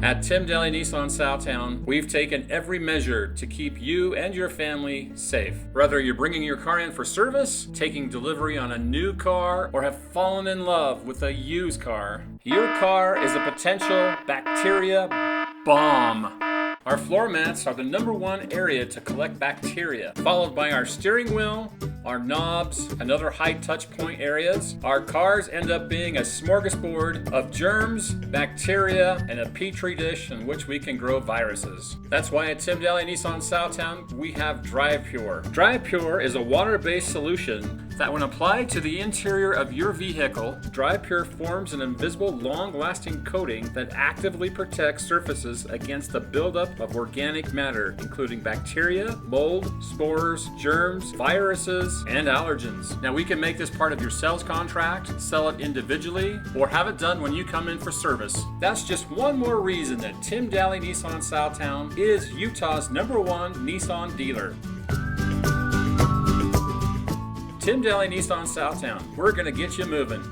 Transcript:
At Tim Dahle Nissan Southtowne, we've taken every measure to keep you and your family safe. Whether you're bringing your car in for service, taking delivery on a new car, or have fallen in love with a used car, your car is a potential bacteria bomb. Our floor mats are the #1 area to collect bacteria, followed by our steering wheel, our knobs, and other high touch point areas. Our cars end up being a smorgasbord of germs, bacteria, and a petri dish in which we can grow viruses. That's why at Tim Dahle Nissan Southtowne, we have Drivepur. Drivepur is a water-based solution that when applied to the interior of your vehicle, Drivepur forms an invisible, long-lasting coating that actively protects surfaces against the buildup of organic matter, including bacteria, mold, spores, germs, viruses, and allergens. Now, we can make this part of your sales contract, sell it individually, or have it done when you come in for service. That's just one more reason that Tim Dahle Nissan Southtowne is Utah's #1 Nissan dealer. Tim Dahle Nissan Southtowne, we're going to get you moving.